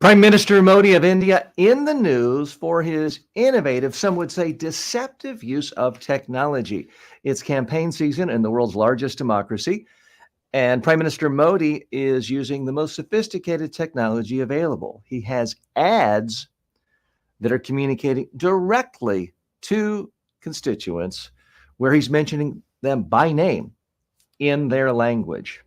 Prime Minister Modi of India in the news for his innovative, some would say deceptive use of technology. It's campaign season in the world's largest democracy, and Prime Minister Modi is using the most sophisticated technology available. He has ads that are communicating directly to constituents where he's mentioning them by name in their language.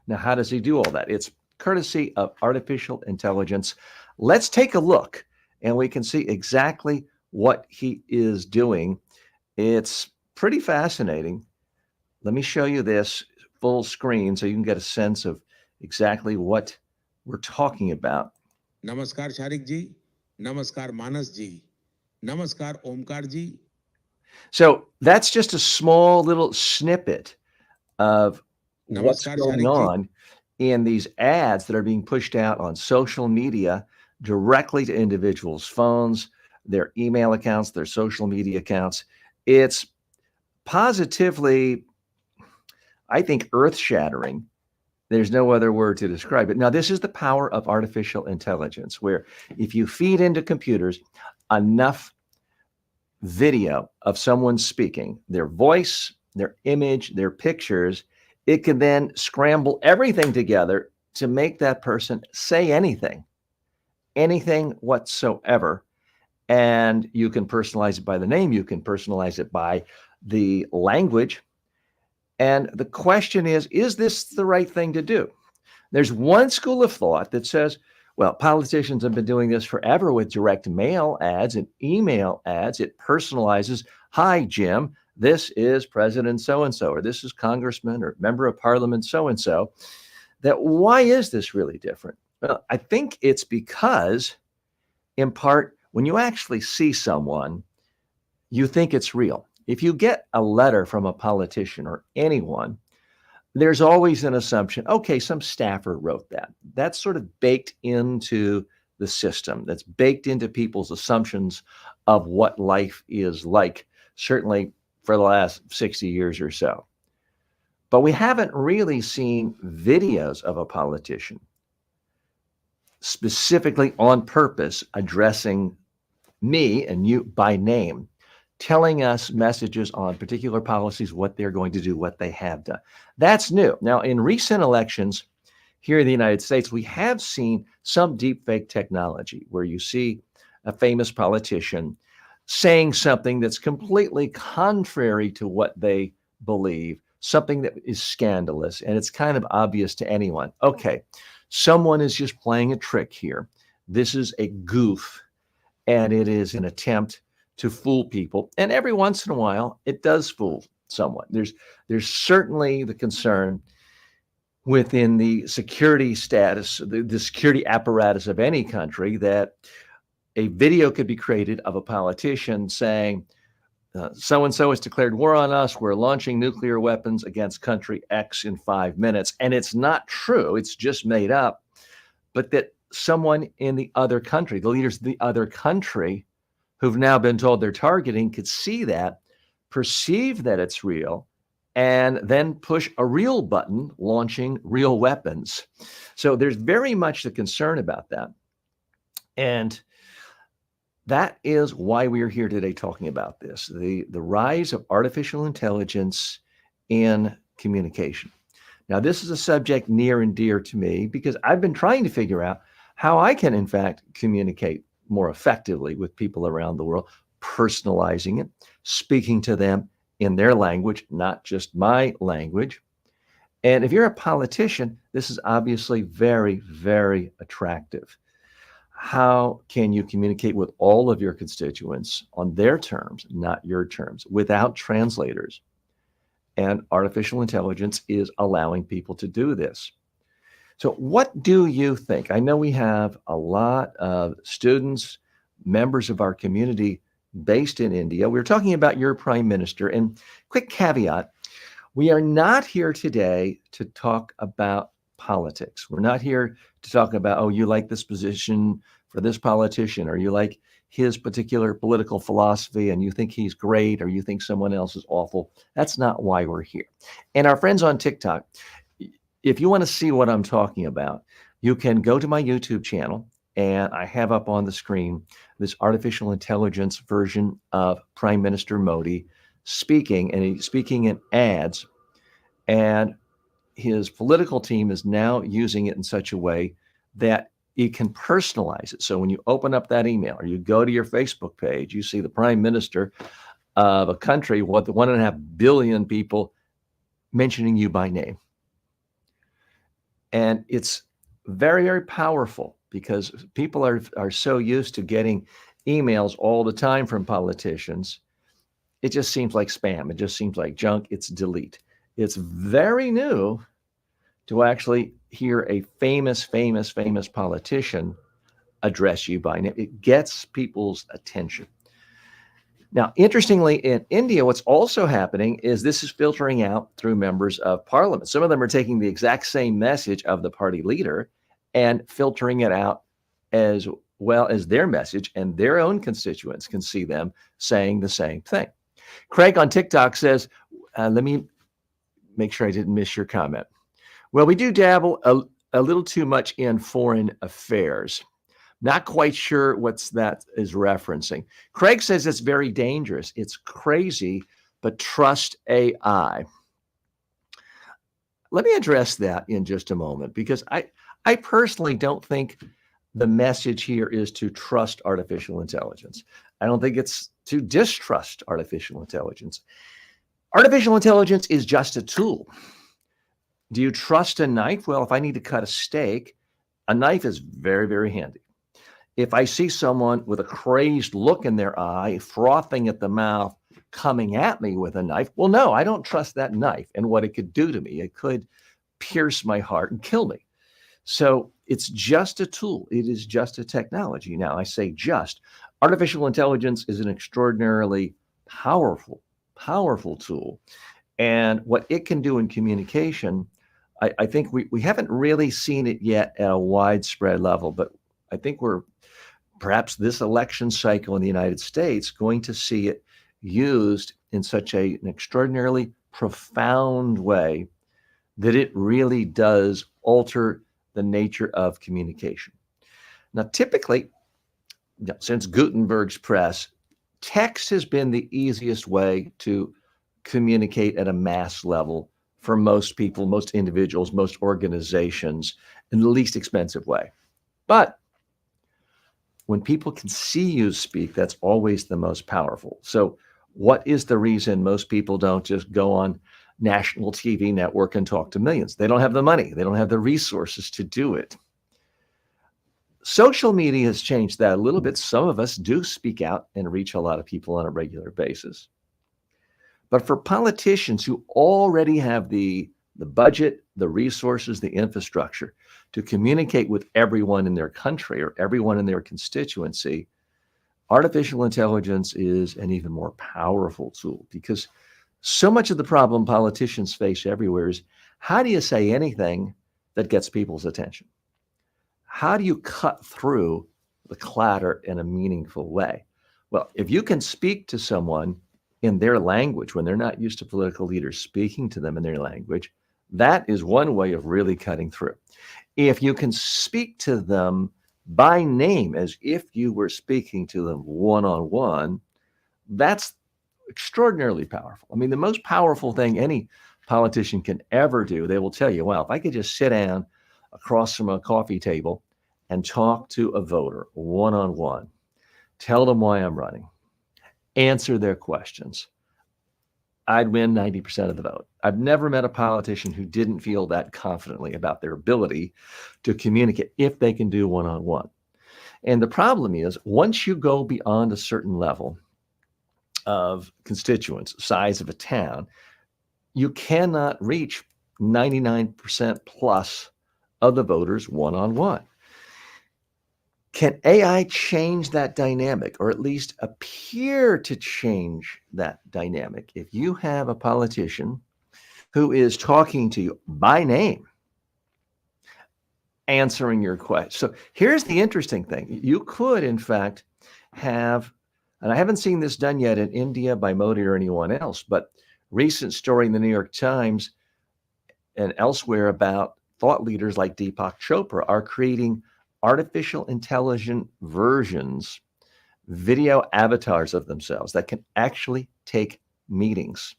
Now, how does he do all that? It's courtesy of artificial intelligence. Let's take a look and we can see exactly what he is doing. It's pretty fascinating. Let me show you this full screen so you can get a sense of exactly what we're talking about. Namaskar Sharik ji, Namaskar Manas ji, Namaskar Omkar ji. So that's just a small little snippet of what's Namaskar going Sharik ji. on in these ads that are being pushed out on social media directly to individuals' phones, their email accounts, their social media accounts. It's positively, I think, earth-shattering. There's no other word to describe it. Now, this is the power of artificial intelligence, where if you feed into computers enough video of someone speaking, their voice, their image, their pictures, it can then scramble everything together to make that person say anything whatsoever. And you can personalize it by the name, you can personalize it by the language. And the question is this the right thing to do? There's one school of thought that says, well, politicians have been doing this forever with direct mail ads and email ads. It personalizes, hi, Jim, this is President so-and-so, or this is Congressman or Member of Parliament so-and-so. That why is this really different? Well, I think it's because, in part, when you actually see someone, you think it's real. If you get a letter from a politician or anyone, there's always an assumption, okay, some staffer wrote that. That's sort of baked into the system. That's baked into people's assumptions of what life is like, certainly for the last 60 years or so. But we haven't really seen videos of a politician specifically on purpose addressing me and you by name, telling us messages on particular policies, what they're going to do, what they have done. That's new. Now, in recent elections here in the United States, we have seen some deepfake technology where you see a famous politician saying something that's completely contrary to what they believe, something that is scandalous, and it's kind of obvious to anyone. Okay, someone is just playing a trick here. This is a goof, and it is an attempt to fool people. And every once in a while, it does fool someone. There's certainly the concern within the security status, the security apparatus of any country, that a video could be created of a politician saying, so-and-so has declared war on us. We're launching nuclear weapons against country X in 5 minutes. And it's not true. It's just made up. But that someone in the other country, the leaders of the other country who've now been told they're targeting, could see that, perceive that it's real, and then push a real button launching real weapons. So there's very much the concern about that. And that is why we are here today talking about this, the rise of artificial intelligence in communication. Now, this is a subject near and dear to me because I've been trying to figure out how I can, in fact, communicate more effectively with people around the world, personalizing it, speaking to them in their language, not just my language. And if you're a politician, this is obviously very, very attractive. How can you communicate with all of your constituents on their terms, not your terms, without translators? And artificial intelligence is allowing people to do this. So what do you think? I know we have a lot of students, members of our community based in India. We're talking about your prime minister. And quick caveat, we are not here today to talk about politics. We're not here to talk about, oh, you like this position for this politician, or you like his particular political philosophy and you think he's great, or you think someone else is awful. That's not why we're here. And our friends on TikTok, if you want to see what I'm talking about, you can go to my YouTube channel And I have up on the screen this artificial intelligence version of Prime Minister Modi speaking, and he's speaking in ads. And his political team is now using it in such a way that you can personalize it. So when you open up that email or you go to your Facebook page, you see the prime minister of a country with 1.5 billion people mentioning you by name. And it's very, very powerful because people are so used to getting emails all the time from politicians. It just seems like spam. It just seems like junk. It's delete. It's very new to actually hear a famous politician address you by name. It gets people's attention. Now, interestingly, in India, what's also happening is this is filtering out through members of parliament. Some of them are taking the exact same message of the party leader and filtering it out as well as their message, and their own constituents can see them saying the same thing. Craig on TikTok says, let me make sure I didn't miss your comment. Well, we do dabble a little too much in foreign affairs. Not quite sure what that is referencing. Craig says it's very dangerous. It's crazy, but trust AI. Let me address that in just a moment, because I personally don't think the message here is to trust artificial intelligence. I don't think it's to distrust artificial intelligence. Artificial intelligence is just a tool. Do you trust a knife? Well, if I need to cut a steak, a knife is very, very handy. If I see someone with a crazed look in their eye, frothing at the mouth, coming at me with a knife, well, no, I don't trust that knife and what it could do to me. It could pierce my heart and kill me. So it's just a tool. It is just a technology. Now, I say just. Artificial intelligence is an extraordinarily powerful tool. And what it can do in communication, I think we haven't really seen it yet at a widespread level, but I think we're perhaps this election cycle in the United States going to see it used in such an extraordinarily profound way that it really does alter the nature of communication. Now, typically, since Gutenberg's press, text has been the easiest way to communicate at a mass level for most people, most individuals, most organizations, in the least expensive way. But when people can see you speak, that's always the most powerful. So what is the reason most people don't just go on national TV network and talk to millions? They don't have the money. They don't have the resources to do it. Social media has changed that a little bit. Some of us do speak out and reach a lot of people on a regular basis. But for politicians who already have the budget, the resources, the infrastructure to communicate with everyone in their country or everyone in their constituency, artificial intelligence is an even more powerful tool, because so much of the problem politicians face everywhere is, how do you say anything that gets people's attention? How do you cut through the clatter in a meaningful way? Well, if you can speak to someone in their language when they're not used to political leaders speaking to them in their language, that is one way of really cutting through. If you can speak to them by name as if you were speaking to them one-on-one, that's extraordinarily powerful. I mean, the most powerful thing any politician can ever do, they will tell you, well, if I could just sit down across from a coffee table and talk to a voter one-on-one, tell them why I'm running, answer their questions, I'd win 90% of the vote. I've never met a politician who didn't feel that confidently about their ability to communicate if they can do one-on-one. And the problem is, once you go beyond a certain level of constituents, size of a town, you cannot reach 99% plus of the voters one-on-one. Can AI change that dynamic, or at least appear to change that dynamic? If you have a politician who is talking to you by name, answering your question. So here's the interesting thing. You could, in fact, have, and I haven't seen this done yet in India by Modi or anyone else, but recent story in the New York Times and elsewhere about thought leaders like Deepak Chopra are creating artificial intelligent versions, video avatars of themselves that can actually take meetings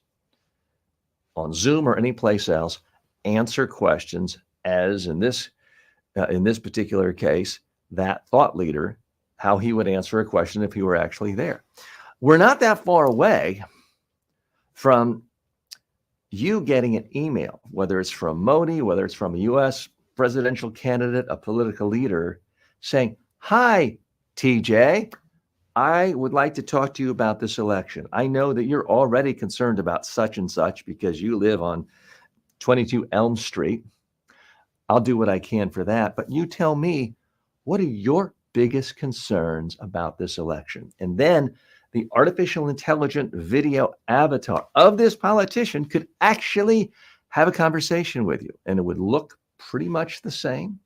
on Zoom or any place else, answer questions, as in this particular case, that thought leader, how he would answer a question if he were actually there. We're not that far away from you getting an email, whether it's from Modi, whether it's from a U.S. presidential candidate, a political leader, saying, "Hi, TJ, I would like to talk to you about this election. I know that you're already concerned about such and such because you live on 22 Elm Street. I'll do what I can for that. But you tell me, what are your biggest concerns about this election?" And then the artificial intelligent video avatar of this politician could actually have a conversation with you. And it would look pretty much the same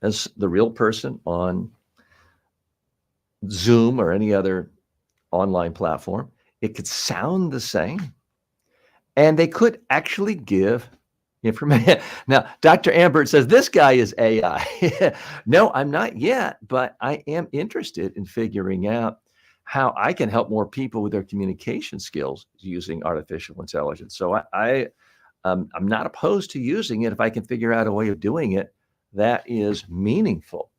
as the real person on Zoom or any other online platform. It could sound the same. And they could actually give information. Now, Dr. Ambert says, this guy is AI. No, I'm not yet, but I am interested in figuring out how I can help more people with their communication skills using artificial intelligence. So I'm not opposed to using it if I can figure out a way of doing it that is meaningful.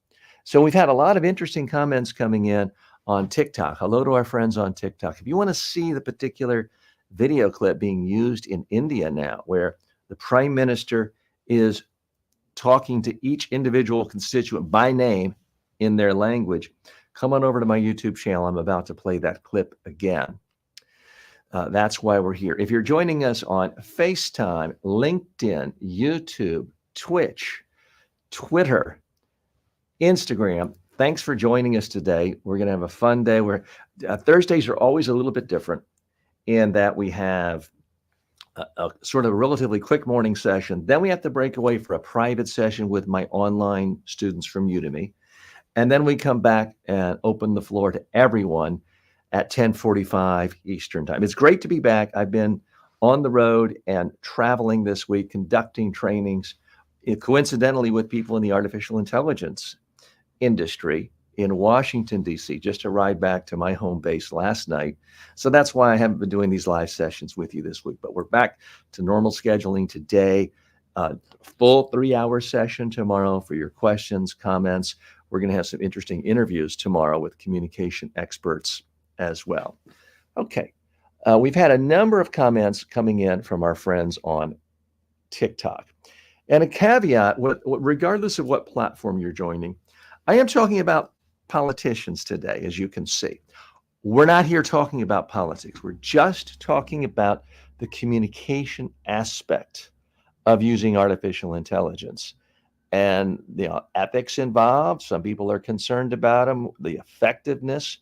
So we've had a lot of interesting comments coming in on TikTok. Hello to our friends on TikTok. If you want to see the particular video clip being used in India now, where the prime minister is talking to each individual constituent by name in their language, come on over to my YouTube channel. I'm about to play that clip again. That's why we're here. If you're joining us on FaceTime, LinkedIn, YouTube, Twitch, Twitter, Instagram, thanks for joining us today. We're going to have a fun day. Thursdays are always a little bit different in that we have a sort of relatively quick morning session. Then we have to break away for a private session with my online students from Udemy. And then we come back and open the floor to everyone at 10:45 Eastern time. It's great to be back. I've been on the road and traveling this week, conducting trainings, coincidentally with people in the artificial intelligence industry in Washington, D.C., just arrived back to my home base last night. So that's why I haven't been doing these live sessions with you this week. But we're back to normal scheduling today. Full 3-hour session tomorrow for your questions, comments. We're going to have some interesting interviews tomorrow with communication experts as well. Okay. We've had a number of comments coming in from our friends on TikTok. And a caveat, regardless of what platform you're joining, I am talking about politicians today, as you can see. We're not here talking about politics. We're just talking about the communication aspect of using artificial intelligence. And the ethics involved, some people are concerned about them, the effectiveness.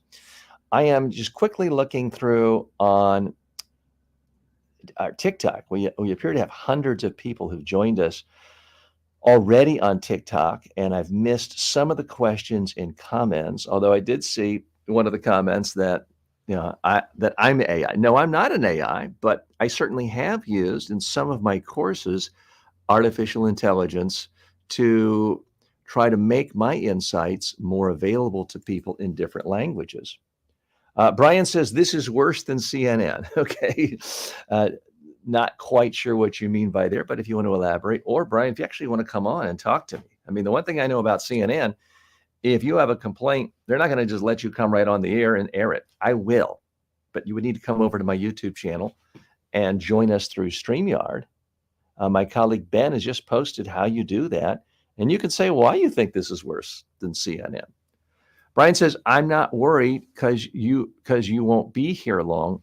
I am just quickly looking through on our TikTok. We appear to have hundreds of people who've joined us already on TikTok, and I've missed some of the questions in comments, although I did see one of the comments that that I'm AI. No, I'm not an AI, but I certainly have used in some of my courses artificial intelligence to try to make my insights more available to people in different languages. Brian says, this is worse than CNN. Okay. Not quite sure what you mean by there, but if you want to elaborate, or Brian, if you actually want to come on and talk to me. I mean, the one thing I know about CNN, if you have a complaint, they're not going to just let you come right on the air and air it. I will, but you would need to come over to my YouTube channel and join us through StreamYard. My colleague Ben has just posted how you do that, and you can say why you think this is worse than CNN. Brian says, I'm not worried because you won't be here long.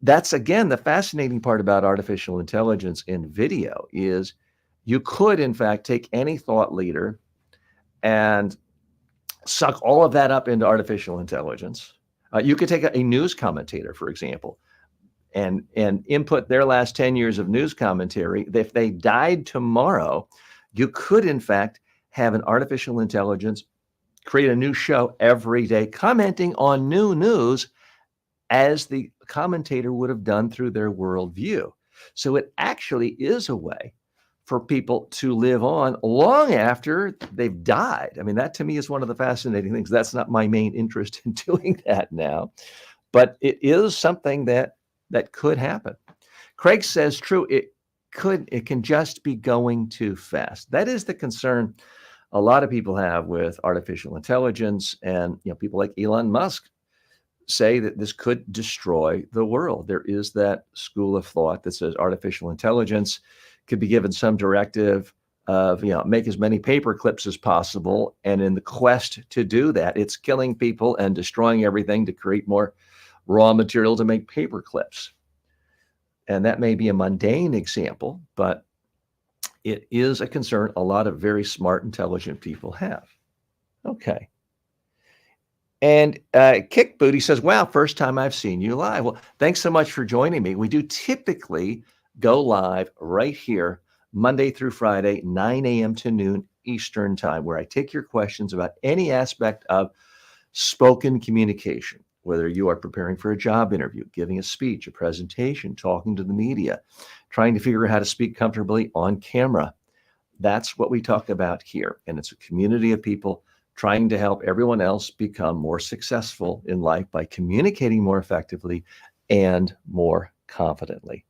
That's, again, the fascinating part about artificial intelligence in video is you could, in fact, take any thought leader and suck all of that up into artificial intelligence. You could take a news commentator, for example, and input their last 10 years of news commentary. If they died tomorrow, you could, in fact, have an artificial intelligence create a new show every day commenting on new news as the commentator would have done through their worldview. So it actually is a way for people to live on long after they've died. I mean, that to me is one of the fascinating things. That's not my main interest in doing that now, but it is something that could happen. Craig says, true, it can just be going too fast. That is the concern a lot of people have with artificial intelligence, and people like Elon Musk say that this could destroy the world. There is that school of thought that says artificial intelligence could be given some directive of, make as many paper clips as possible. And in the quest to do that, it's killing people and destroying everything to create more raw material to make paper clips. And that may be a mundane example, but it is a concern a lot of very smart, intelligent people have. Okay. And Kick Booty says, wow, first time I've seen you live. Well, thanks so much for joining me. We do typically go live right here, Monday through Friday, 9 a.m. to noon Eastern time, where I take your questions about any aspect of spoken communication, whether you are preparing for a job interview, giving a speech, a presentation, talking to the media, trying to figure out how to speak comfortably on camera. That's what we talk about here. And it's a community of people trying to help everyone else become more successful in life by communicating more effectively and more confidently.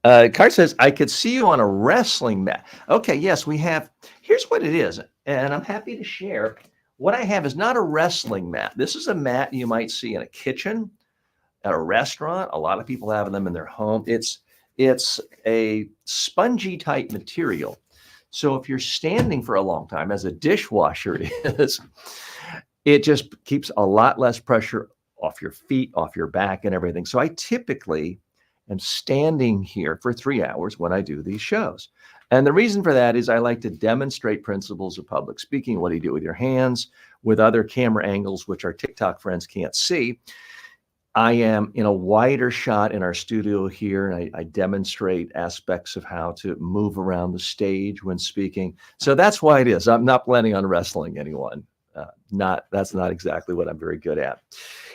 Cart says, I could see you on a wrestling mat. Okay, yes, we have. Here's what it is, and I'm happy to share. What I have is not a wrestling mat. This is a mat you might see in a kitchen, at a restaurant. A lot of people have them in their home. It's a spongy type material. So if you're standing for a long time, as a dishwasher is, it just keeps a lot less pressure off your feet, off your back, and everything. So I typically am standing here for 3 hours when I do these shows. And the reason for that is I like to demonstrate principles of public speaking. What do you do with your hands, with other camera angles, which our TikTok friends can't see. I am in a wider shot in our studio here, and I demonstrate aspects of how to move around the stage when speaking. So that's why it is. I'm not planning on wrestling anyone. That's not exactly what I'm very good at.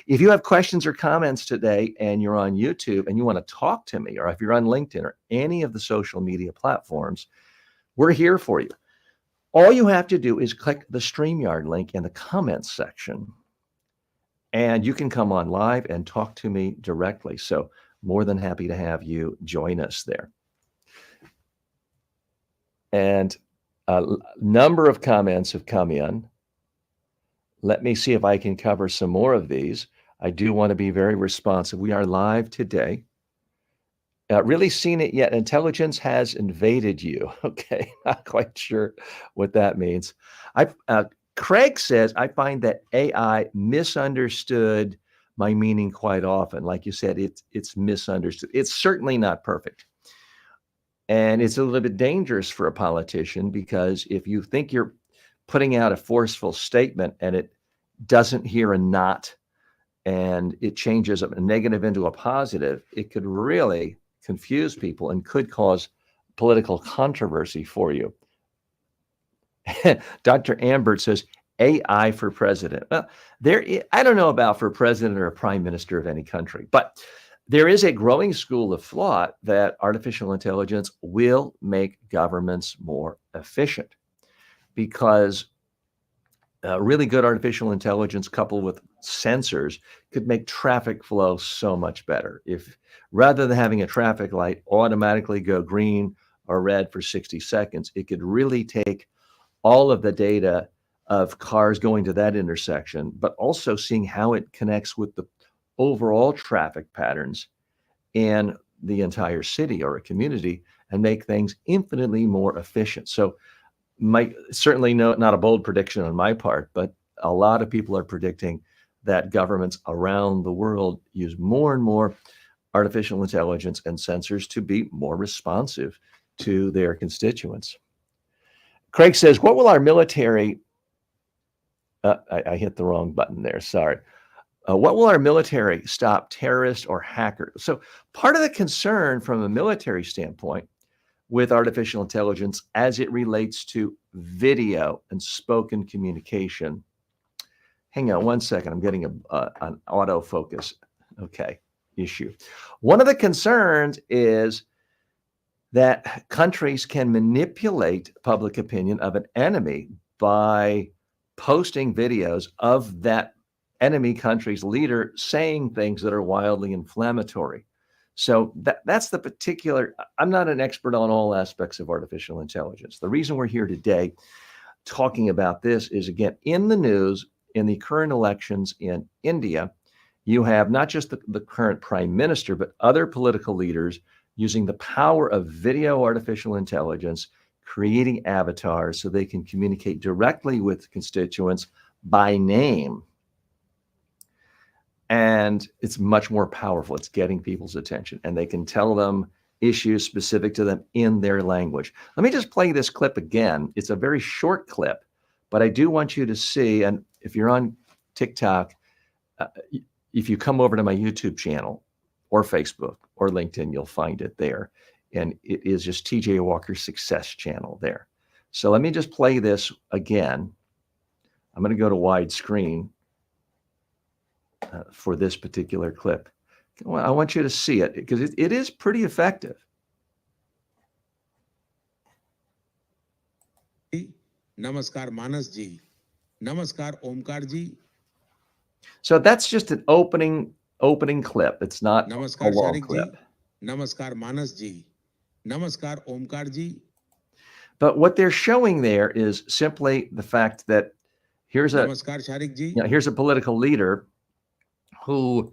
If you have questions or comments today and you're on YouTube and you want to talk to me, or if you're on LinkedIn or any of the social media platforms, we're here for you. All you have to do is click the StreamYard link in the comments section, and you can come on live and talk to me directly. So more than happy to have you join us there. And a number of comments have come in. Let me see if I can cover some more of these. I do want to be very responsive. We are live today. Really seen it yet? Intelligence has invaded you. Okay, not quite sure what that means. Craig says, I find that AI misunderstood my meaning quite often. Like you said, it's misunderstood. It's certainly not perfect. And it's a little bit dangerous for a politician, because if you think you're putting out a forceful statement and it doesn't hear a not, and it changes a negative into a positive, it could really confuse people and could cause political controversy for you. Dr. Ambert says, AI for president. Well, I don't know about for president or a prime minister of any country, but there is a growing school of thought that artificial intelligence will make governments more efficient, because really good artificial intelligence coupled with sensors could make traffic flow so much better. If rather than having a traffic light automatically go green or red for 60 seconds, it could really take all of the data of cars going to that intersection, but also seeing how it connects with the overall traffic patterns in the entire city or a community, and make things infinitely more efficient. So certainly not a bold prediction on my part, but a lot of people are predicting that governments around the world use more and more artificial intelligence and sensors to be more responsive to their constituents. Craig says, what will our military, I hit the wrong button there, sorry. What will our military stop terrorists or hackers? So part of the concern from a military standpoint with artificial intelligence as it relates to video and spoken communication. Hang on one second, I'm getting an autofocus, issue. One of the concerns is that countries can manipulate public opinion of an enemy by posting videos of that enemy country's leader saying things that are wildly inflammatory. So that's the particular. I'm not an expert on all aspects of artificial intelligence. The reason we're here today talking about this is, again, in the news, in the current elections in India, you have not just the current prime minister, but other political leaders using the power of video artificial intelligence, creating avatars so they can communicate directly with constituents by name. And it's much more powerful. It's getting people's attention, and they can tell them issues specific to them in their language. Let me just play this clip again. It's a very short clip, but I do want you to see, and if you're on TikTok, if you come over to my YouTube channel or Facebook or LinkedIn, you'll find it there. And it is just TJ Walker's Success Channel there. So let me just play this again. I'm going to go to widescreen for this particular clip. Well, I want you to see it because it is pretty effective. Namaskar Manas ji. Namaskar Omkar ji. So that's just an opening clip. It's not Namaskar a long Sharik clip. ji. Namaskar Manas ji. Namaskar Omkar ji. But what they're showing there is simply the fact that here's a Namaskar Sharik ji. here's a political leader who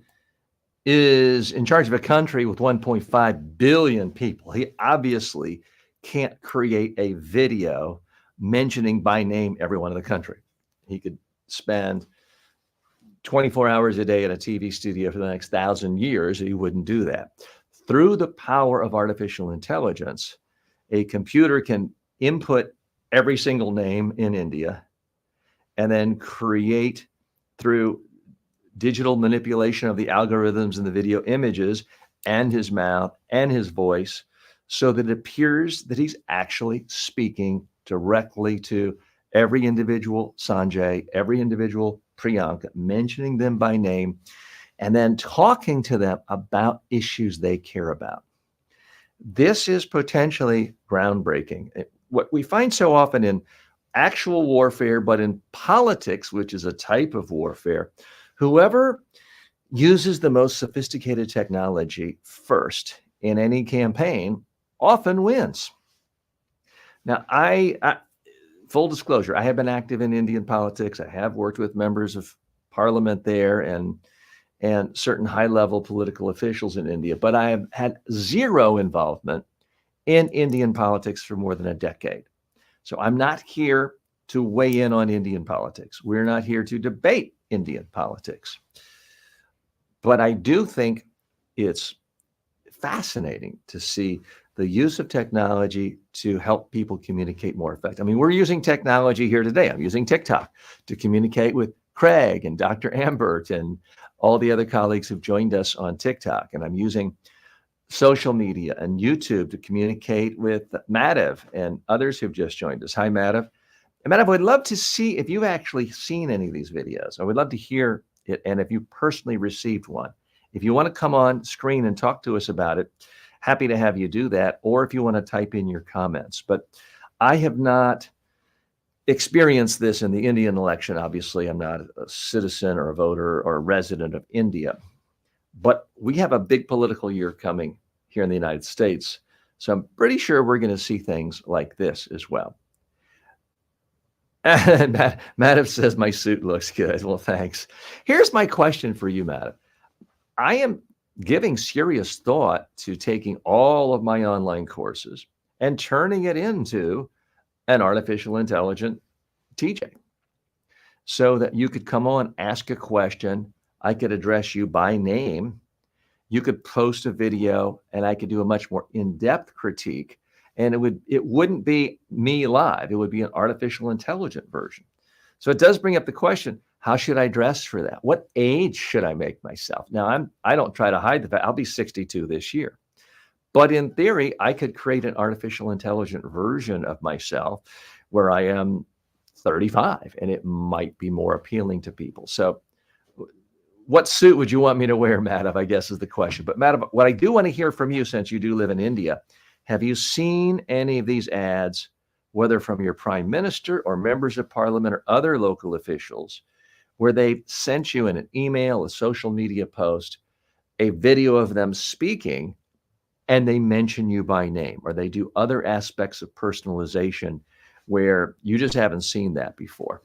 is in charge of a country with 1.5 billion people. He obviously can't create a video mentioning by name everyone in the country. He could spend 24 hours a day in a TV studio for the next 1,000 years. He wouldn't do that. Through the power of artificial intelligence, a computer can input every single name in India and then create, through digital manipulation of the algorithms and the video images and his mouth and his voice, so that it appears that he's actually speaking directly to every individual Sanjay, every individual Priyanka, mentioning them by name, and then talking to them about issues they care about. This is potentially groundbreaking. What we find so often in actual warfare, but in politics, which is a type of warfare, whoever uses the most sophisticated technology first in any campaign often wins. Now, full disclosure, I have been active in Indian politics. I have worked with members of parliament there and certain high-level political officials in India, but I have had zero involvement in Indian politics for more than a decade. So I'm not here to weigh in on Indian politics. We're not here to debate Indian politics. But I do think it's fascinating to see the use of technology to help people communicate more effectively. I mean, we're using technology here today. I'm using TikTok to communicate with Craig and Dr. Ambert and all the other colleagues who've joined us on TikTok. And I'm using social media and YouTube to communicate with Madhav and others who've just joined us. Hi, Madhav. And Madhav, I'd love to see if you've actually seen any of these videos. I would love to hear it, and if you personally received one. If you want to come on screen and talk to us about it, happy to have you do that, or if you want to type in your comments. But I have not experienced this in the Indian election. Obviously, I'm not a citizen or a voter or a resident of India. But we have a big political year coming here in the United States. So I'm pretty sure we're going to see things like this as well. And Madhav says, my suit looks good. Well, thanks. Here's my question for you, Madhav. I am giving serious thought to taking all of my online courses and turning it into an artificial intelligent TJ, so that you could come on, ask a question, I could address you by name, you could post a video, and I could do a much more in-depth critique. And it wouldn't be me live. It would be an artificial intelligent version. So it does bring up the question, how should I dress for that? What age should I make myself? Now, I don't try to hide the fact I'll be 62 this year. But in theory, I could create an artificial intelligent version of myself where I am 35, and it might be more appealing to people. So what suit would you want me to wear, Madhav, I guess is the question. But Madhav, what I do want to hear from you, since you do live in India, Have you seen any of these ads, whether from your prime minister or members of parliament or other local officials, where they sent you in an email, a social media post, a video of them speaking, and they mention you by name, or they do other aspects of personalization where you just haven't seen that before?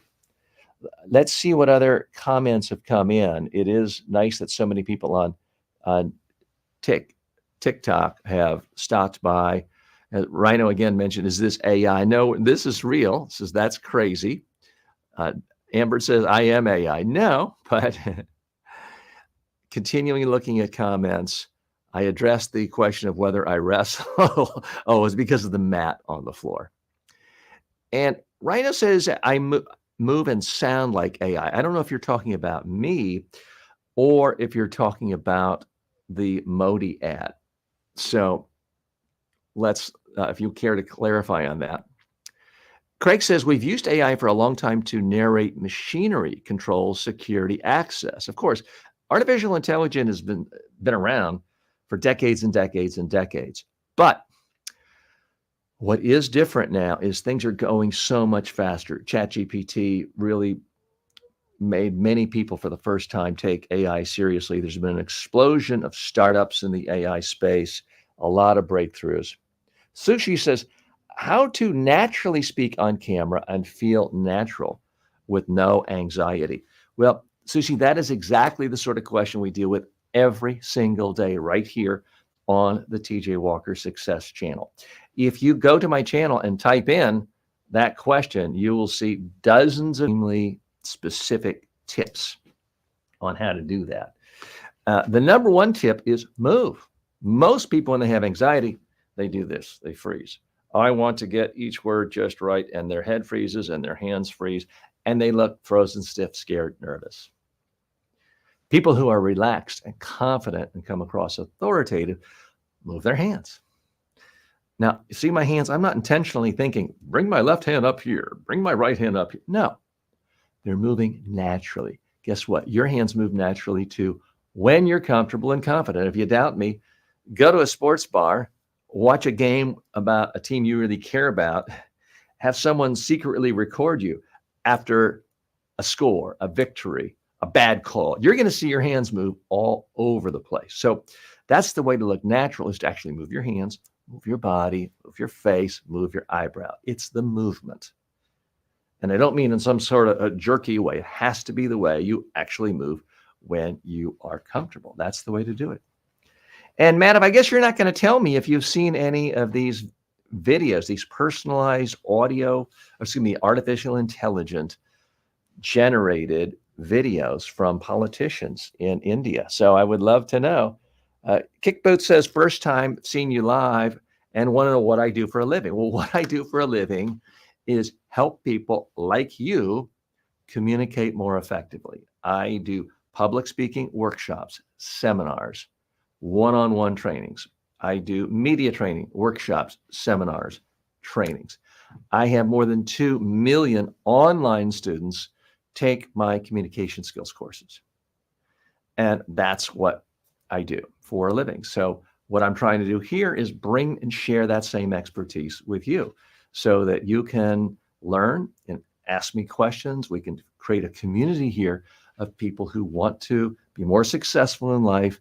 Let's see what other comments have come in. It is nice that so many people on TikTok have stopped by. Rhino again mentioned, is this AI? No, this is real. Says that's crazy. Amber says, I am AI. No, but continuing looking at comments, I addressed the question of whether I wrestle. Oh, it was because of the mat on the floor. And Rhino says, I move and sound like AI. I don't know if you're talking about me or if you're talking about the Modi ad. So let's, if you care to clarify on that. Craig says, we've used AI for a long time to narrate machinery, control, security, access. Of course, artificial intelligence has been around for decades and decades and decades. But what is different now is things are going so much faster. ChatGPT really made many people for the first time take AI seriously. There's been an explosion of startups in the AI space, a lot of breakthroughs. Sushi says, how to naturally speak on camera and feel natural with no anxiety. Well, Sushi, that is exactly the sort of question we deal with every single day right here on the TJ Walker Success Channel. If you go to my channel and type in that question, you will see dozens of specific tips on how to do that. The number one tip is move. Most people, when they have anxiety, they do this, they freeze. I want to get each word just right, and their head freezes and their hands freeze, and they look frozen, stiff, scared, nervous. People who are relaxed and confident and come across authoritative move their hands. Now, you see my hands? I'm not intentionally thinking, bring my left hand up here, bring my right hand up here. No, they're moving naturally. Guess what? Your hands move naturally too when you're comfortable and confident. If you doubt me, go to a sports bar, watch a game about a team you really care about, have someone secretly record you after a score, a victory, a bad call. You're going to see your hands move all over the place. So that's the way to look natural, is to actually move your hands, move your body, move your face, move your eyebrow. It's the movement. And I don't mean in some sort of a jerky way. It has to be the way you actually move when you are comfortable. That's the way to do it. And Matt, I guess you're not going to tell me if you've seen any of these videos, these personalized artificial intelligence generated videos from politicians in India. So I would love to know. Kickboot says, first time seeing you live and want to know what I do for a living. Well, what I do for a living is help people like you communicate more effectively. I do public speaking workshops, seminars, one-on-one trainings. I do media training, workshops, seminars, trainings. I have more than 2 million online students take my communication skills courses. And that's what I do for a living. So what I'm trying to do here is bring and share that same expertise with you so that you can learn and ask me questions. We can create a community here of people who want to be more successful in life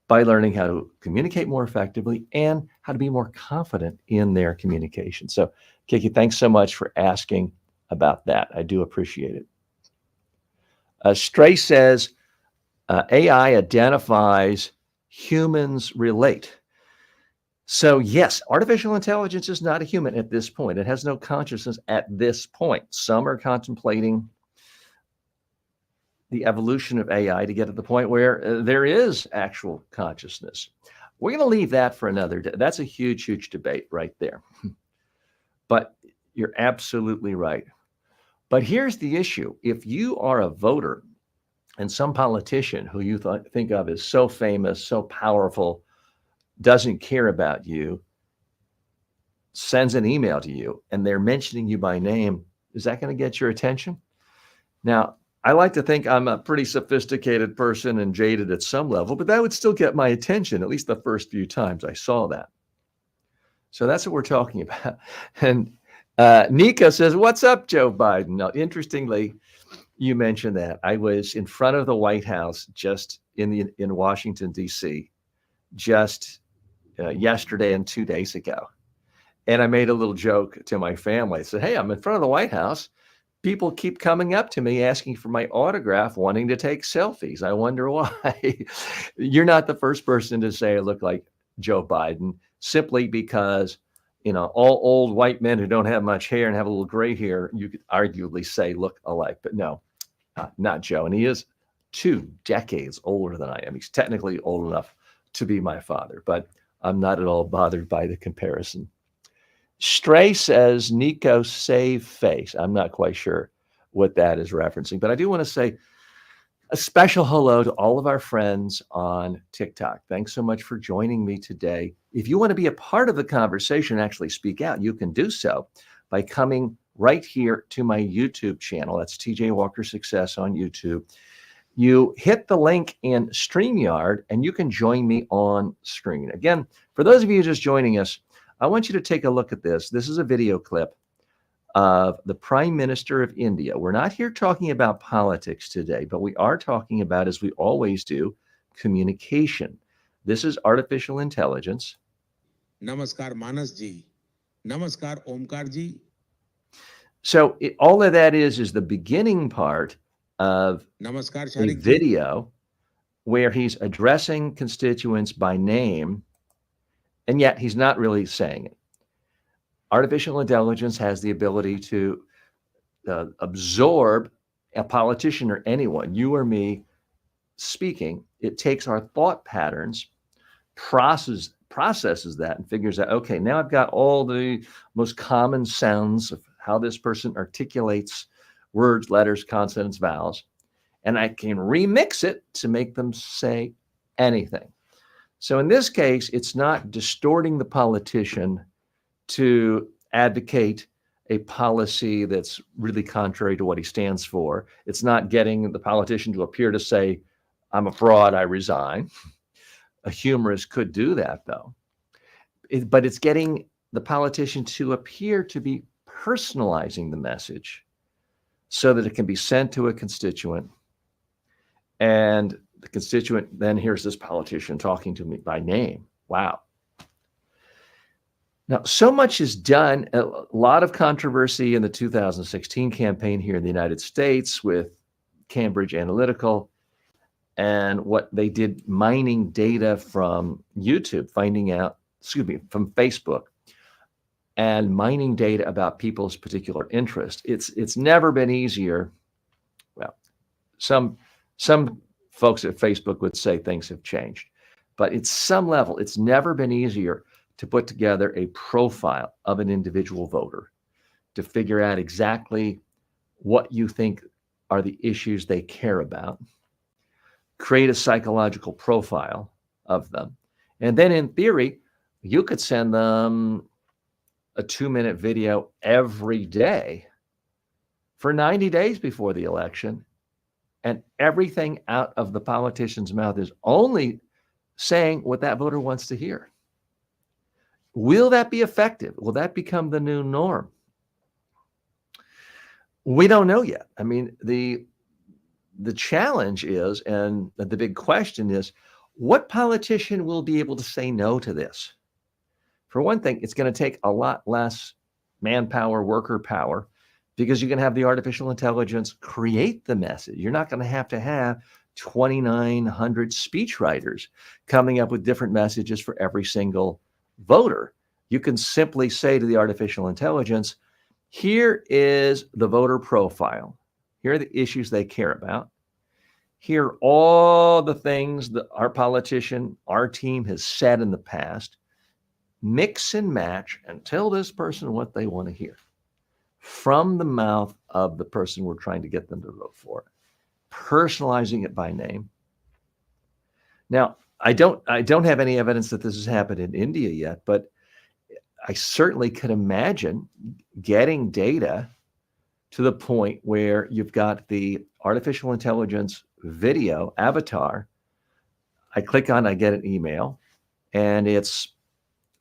by learning how to communicate more effectively and how to be more confident in their communication. So, Kiki, thanks so much for asking about that. I do appreciate it. Stray says, AI identifies humans relate. So yes, artificial intelligence is not a human at this point. It has no consciousness at this point. Some are contemplating the evolution of AI to get to the point where there is actual consciousness. We're going to leave that for another day. That's a huge, huge debate right there. But you're absolutely right. But here's the issue. If you are a voter and some politician who you think of as so famous, so powerful, doesn't care about you, sends an email to you, and they're mentioning you by name, is that going to get your attention? Now, I like to think I'm a pretty sophisticated person and jaded at some level, but that would still get my attention, at least the first few times I saw that. So that's what we're talking about. And Nico says, "What's up, Joe Biden?" Now, interestingly, you mentioned that I was in front of the White House just in Washington D.C. just yesterday and 2 days ago, and I made a little joke to my family. I said, "Hey, I'm in front of the White House. People keep coming up to me asking for my autograph, wanting to take selfies. I wonder why." You're not the first person to say I look like Joe Biden, simply because, all old white men who don't have much hair and have a little gray hair, you could arguably say look alike. But no, not Joe. And he is 2 decades older than I am. He's technically old enough to be my father, but I'm not at all bothered by the comparison. Stray says, "Nico, save face." I'm not quite sure what that is referencing, but I do want to say a special hello to all of our friends on TikTok. Thanks so much for joining me today. If you want to be a part of the conversation, actually speak out, you can do so by coming right here to my YouTube channel. That's TJ Walker Success on YouTube. You hit the link in StreamYard and you can join me on screen. Again, for those of you just joining us, I want you to take a look at this. This is a video clip of the Prime Minister of India. We're not here talking about politics today, but we are talking about, as we always do, communication. This is artificial intelligence. Namaskar Manas ji. Namaskar Omkar ji. So all of that is the beginning part of Namaskar a Sharik ji. video where he's addressing constituents by name, and yet he's not really saying it. Artificial intelligence has the ability to absorb a politician or anyone, you or me, speaking. It takes our thought patterns, processes that, and figures out, okay, now I've got all the most common sounds of how this person articulates words, letters, consonants, vowels, and I can remix it to make them say anything. So in this case, it's not distorting the politician to advocate a policy that's really contrary to what he stands for. It's not getting the politician to appear to say, "I'm a fraud, I resign." A humorist could do that, though. But it's getting the politician to appear to be personalizing the message so that it can be sent to a constituent. And the constituent then hears this politician talking to me by name. Wow. Now, so much is done, a lot of controversy in the 2016 campaign here in the United States with Cambridge Analytical and what they did, mining data from YouTube, from Facebook, and mining data about people's particular interest. It's never been easier. Well, some folks at Facebook would say things have changed, but at some level, it's never been easier to put together a profile of an individual voter, to figure out exactly what you think are the issues they care about, create a psychological profile of them. And then in theory, you could send them a 2-minute video every day for 90 days before the election. And everything out of the politician's mouth is only saying what that voter wants to hear. Will that be effective? Will that become the new norm? We don't know yet. I mean, the challenge is, and the big question is, what politician will be able to say no to this? For one thing, it's going to take a lot less manpower, worker power, because you can have the artificial intelligence create the message. You're not going to have 2,900 speechwriters coming up with different messages for every single voter. You can simply say to the artificial intelligence, here is the voter profile. Here are the issues they care about. Here are all the things that our politician, our team has said in the past. Mix and match and tell this person what they want to hear from the mouth of the person we're trying to get them to vote for, personalizing it by name. Now, I don't have any evidence that this has happened in India yet, but I certainly could imagine getting data to the point where you've got the artificial intelligence video avatar. I click on, I get an email, and it's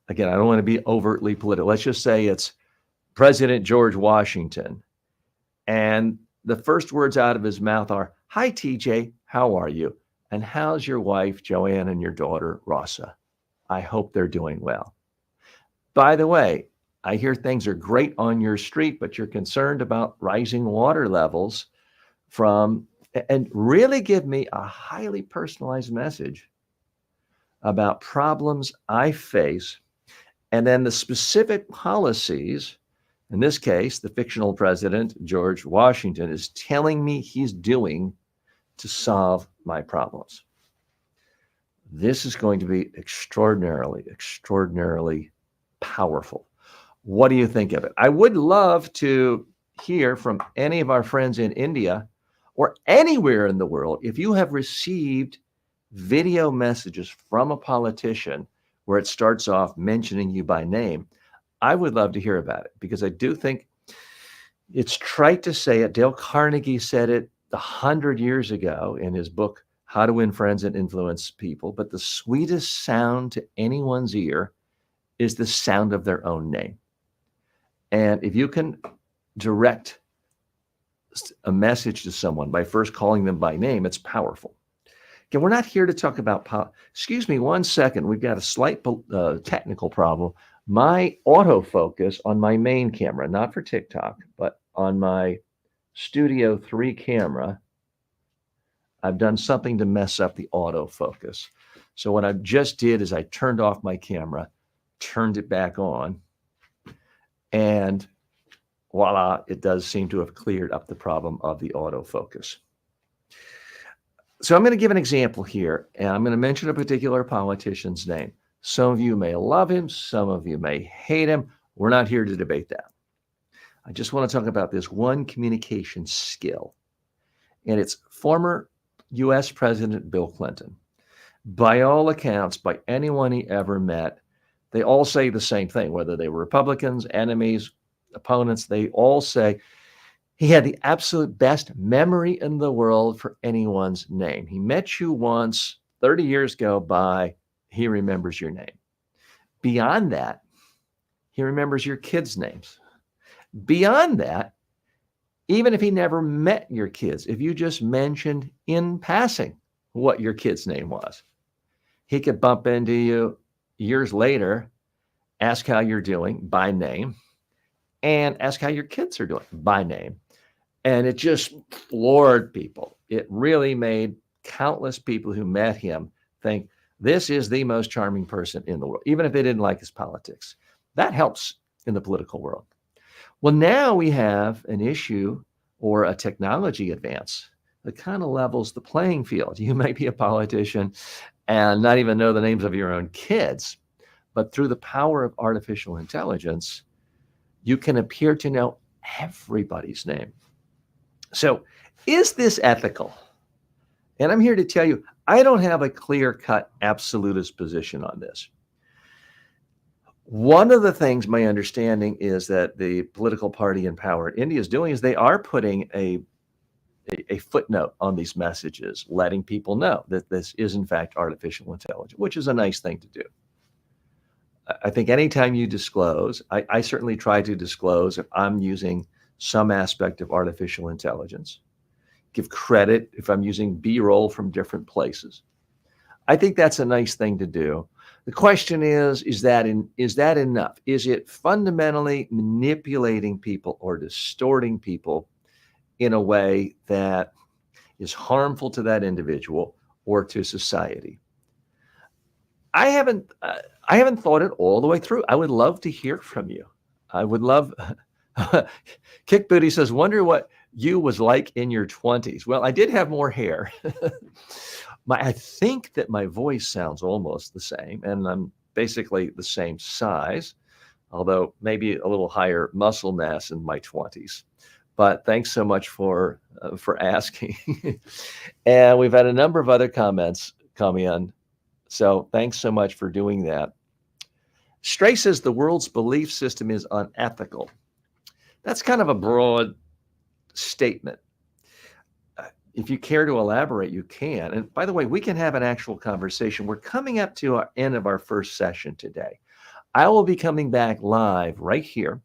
Again, I don't want to be overtly political. Let's just say it's President George Washington. And the first words out of his mouth are, "Hi, TJ, how are you? And how's your wife, Joanne, and your daughter, Rossa? I hope they're doing well. By the way, I hear things are great on your street, but you're concerned about rising water levels from," and really give me a highly personalized message about problems I face, and then the specific policies. In this case, the fictional president, George Washington, is telling me he's doing to solve my problems. This is going to be extraordinarily, extraordinarily powerful. What do you think of it? I would love to hear from any of our friends in India or anywhere in the world if you have received video messages from a politician where it starts off mentioning you by name. I would love to hear about it because I do think it's trite to say it. Dale Carnegie said it 100 years ago in his book, How to Win Friends and Influence People. But the sweetest sound to anyone's ear is the sound of their own name. And if you can direct a message to someone by first calling them by name, it's powerful. Again, we're not here to talk about excuse me 1 second. We've got a slight technical problem. My autofocus on my main camera, not for TikTok, but on my Studio 3 camera, I've done something to mess up the autofocus. So what I just did is I turned off my camera, turned it back on, and voila, it does seem to have cleared up the problem of the autofocus. So I'm going to give an example here, and I'm going to mention a particular politician's name. Some of you may love him, some of you may hate him. We're not here to debate that. I just want to talk about this one communication skill, and it's former U.S. President Bill Clinton. By all accounts, by anyone he ever met, they all say the same thing, whether they were Republicans, enemies, opponents, they all say he had the absolute best memory in the world for anyone's name. He met you once, 30 years go by, he remembers your name. Beyond that, he remembers your kids' names. Beyond that, even if he never met your kids, if you just mentioned in passing what your kid's name was, he could bump into you years later, ask how you're doing by name, and ask how your kids are doing by name. And it just floored people. It really made countless people who met him think this is the most charming person in the world, even if they didn't like his politics. That helps in the political world. Well, now we have an issue or a technology advance that kind of levels the playing field. You might be a politician and not even know the names of your own kids, but through the power of artificial intelligence, you can appear to know everybody's name. So is this ethical? And I'm here to tell you, I don't have a clear-cut absolutist position on this. One of the things my understanding is that the political party in power in India is doing is they are putting a footnote on these messages, letting people know that this is in fact artificial intelligence, which is a nice thing to do. I think anytime you disclose, I certainly try to disclose if I'm using some aspect of artificial intelligence, give credit if I'm using B-roll from different places. I think that's a nice thing to do. The question is that enough? Is it fundamentally manipulating people or distorting people in a way that is harmful to that individual or to society? I haven't thought it all the way through. I would love to hear from you. I would love. Kick Booty says, wonder what you was like in your 20s. Well, I did have more hair. I think that my voice sounds almost the same, and I'm basically the same size, although maybe a little higher muscle mass in my 20s. But thanks so much for asking. And we've had a number of other comments come in. So thanks so much for doing that. Stray says the world's belief system is unethical. That's kind of a broad statement. If you care to elaborate, you can. And by the way, we can have an actual conversation. We're coming up to our end of our first session today. I will be coming back live right here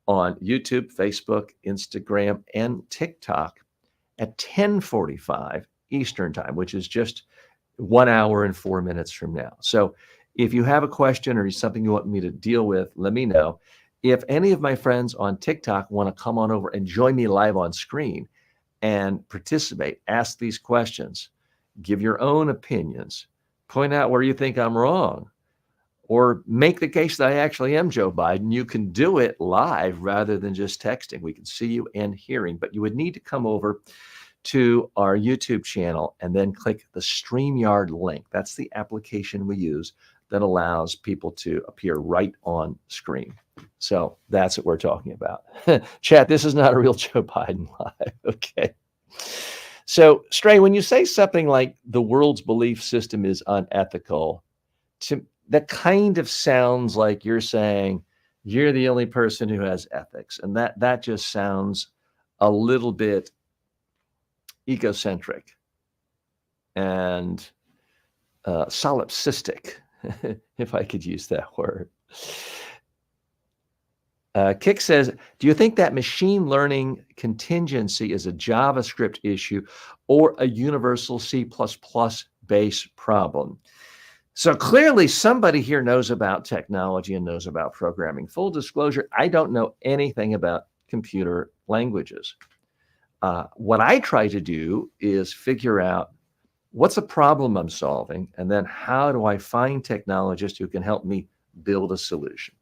on YouTube, Facebook, Instagram, and TikTok at 10:45 Eastern Time, which is just 1 hour and 4 minutes from now. So if you have a question or something you want me to deal with, let me know. If any of my friends on TikTok want to come on over and join me live on screen and participate, ask these questions, give your own opinions, point out where you think I'm wrong, or make the case that I actually am Joe Biden, you can do it live rather than just texting. We can see you and hearing, but you would need to come over to our YouTube channel and then click the StreamYard link. That's the application we use that allows people to appear right on screen. So that's what we're talking about. Chat, this is not a real Joe Biden live. Okay. So, Stray, when you say something like the world's belief system is unethical, that kind of sounds like you're saying you're the only person who has ethics. And that just sounds a little bit egocentric and solipsistic, if I could use that word. Kick says, do you think that machine learning contingency is a JavaScript issue or a universal C++ base problem? So clearly somebody here knows about technology and knows about programming. Full disclosure, I don't know anything about computer languages. What I try to do is figure out what's the problem I'm solving, and then how do I find technologists who can help me build a solution.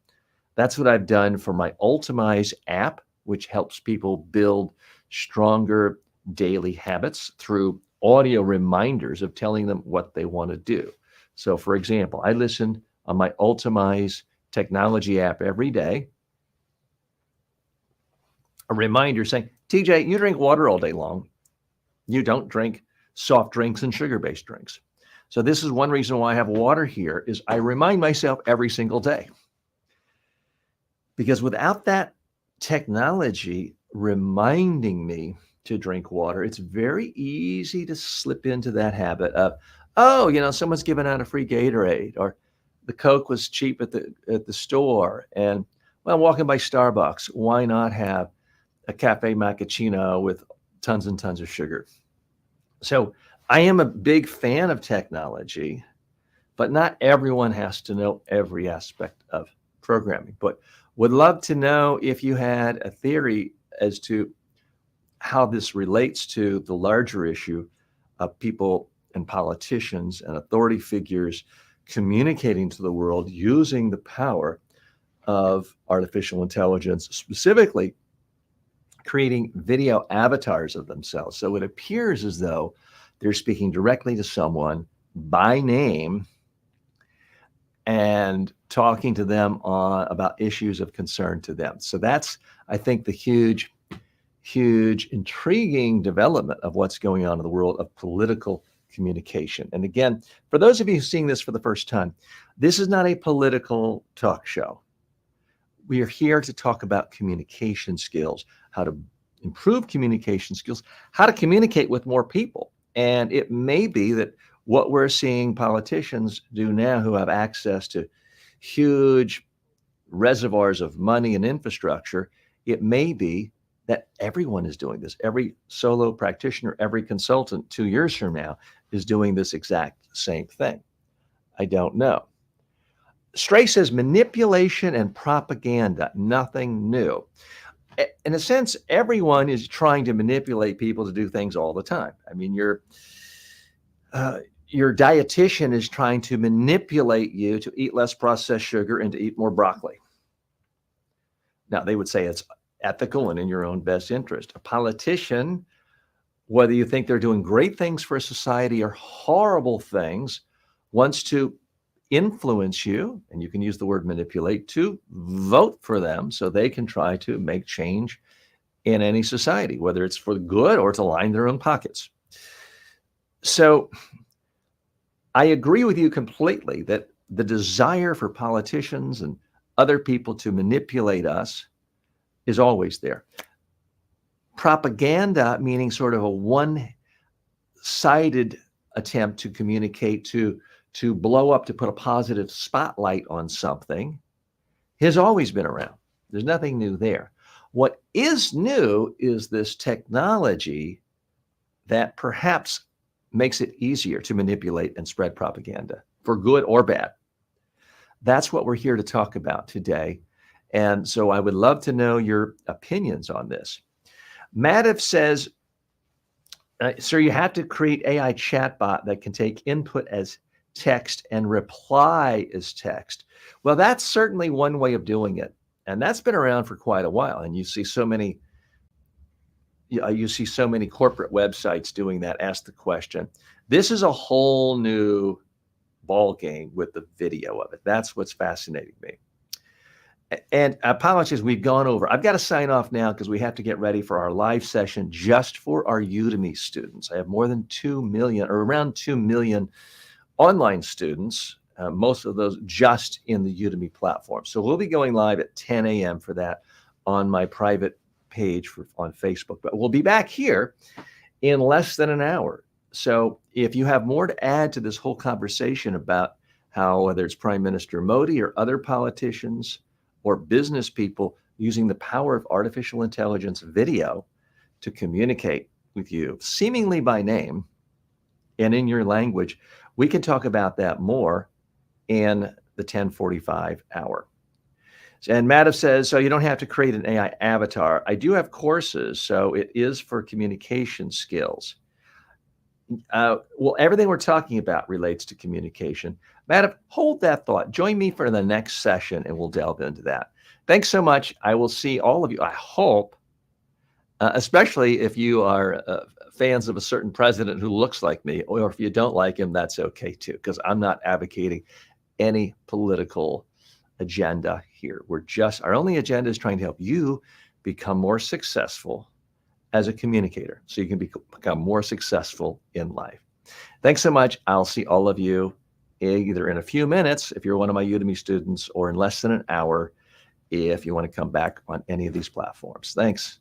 That's what I've done for my Ultimize app, which helps people build stronger daily habits through audio reminders of telling them what they want to do. So, for example, I listen on my Ultimize technology app every day, a reminder saying, TJ, you drink water all day long. You don't drink soft drinks and sugar-based drinks. So this is one reason why I have water here is I remind myself every single day. Because without that technology reminding me to drink water, it's very easy to slip into that habit of, oh, someone's giving out a free Gatorade, or the Coke was cheap at the store, and well, walking by Starbucks, why not have a cafe macchiato with tons and tons of sugar? So I am a big fan of technology, but not everyone has to know every aspect of programming. But would love to know if you had a theory as to how this relates to the larger issue of people and politicians and authority figures communicating to the world using the power of artificial intelligence, specifically creating video avatars of themselves. So it appears as though they're speaking directly to someone by name and talking to them about issues of concern to them. So that's, I think, the huge, intriguing development of what's going on in the world of political communication. And again, for those of you seeing this for the first time, this is not a political talk show. We are here to talk about communication skills, how to improve communication skills, how to communicate with more people. And it may be that what we're seeing politicians do now who have access to huge reservoirs of money and infrastructure, it may be that everyone is doing this. Every solo practitioner, every consultant 2 years from now is doing this exact same thing. I don't know. Stray says manipulation and propaganda, nothing new. In a sense, everyone is trying to manipulate people to do things all the time. I mean, your dietitian is trying to manipulate you to eat less processed sugar and to eat more broccoli. Now, they would say it's ethical and in your own best interest. A politician, whether you think they're doing great things for society or horrible things, wants to influence you, and you can use the word manipulate, to vote for them so they can try to make change in any society, whether it's for good or to line their own pockets. So I agree with you completely that the desire for politicians and other people to manipulate us is always there. Propaganda, meaning sort of a one-sided attempt to communicate, to blow up, to put a positive spotlight on something, has always been around. There's nothing new there. What is new is this technology that perhaps makes it easier to manipulate and spread propaganda for good or bad. That's what we're here to talk about today. And so I would love to know your opinions on this. Madhav says, sir, you have to create AI chatbot that can take input as text and reply as text. Well, that's certainly one way of doing it. And that's been around for quite a while. And you see so many corporate websites doing that. Ask the question. This is a whole new ball game with the video of it. That's what's fascinating me. And apologies, we've gone over. I've got to sign off now because we have to get ready for our live session just for our Udemy students. I have more than 2 million or around 2 million online students, most of those just in the Udemy platform. So we'll be going live at 10 a.m. for that on my private page on Facebook. But we'll be back here in less than an hour. So if you have more to add to this whole conversation about how, whether it's Prime Minister Modi or other politicians or business people using the power of artificial intelligence video to communicate with you, seemingly by name and in your language, we can talk about that more in the 1045 hour. And Madhav says, so you don't have to create an AI avatar. I do have courses, so it is for communication skills. Well, everything we're talking about relates to communication. Madhav, hold that thought. Join me for the next session and we'll delve into that. Thanks so much. I will see all of you, I hope, especially if you are fans of a certain president who looks like me, or if you don't like him, that's okay too, because I'm not advocating any political agenda here. Our only agenda is trying to help you become more successful as a communicator so you can become more successful in life. Thanks so much. I'll see all of you either in a few minutes if you're one of my Udemy students, or in less than an hour if you want to come back on any of these platforms. Thanks.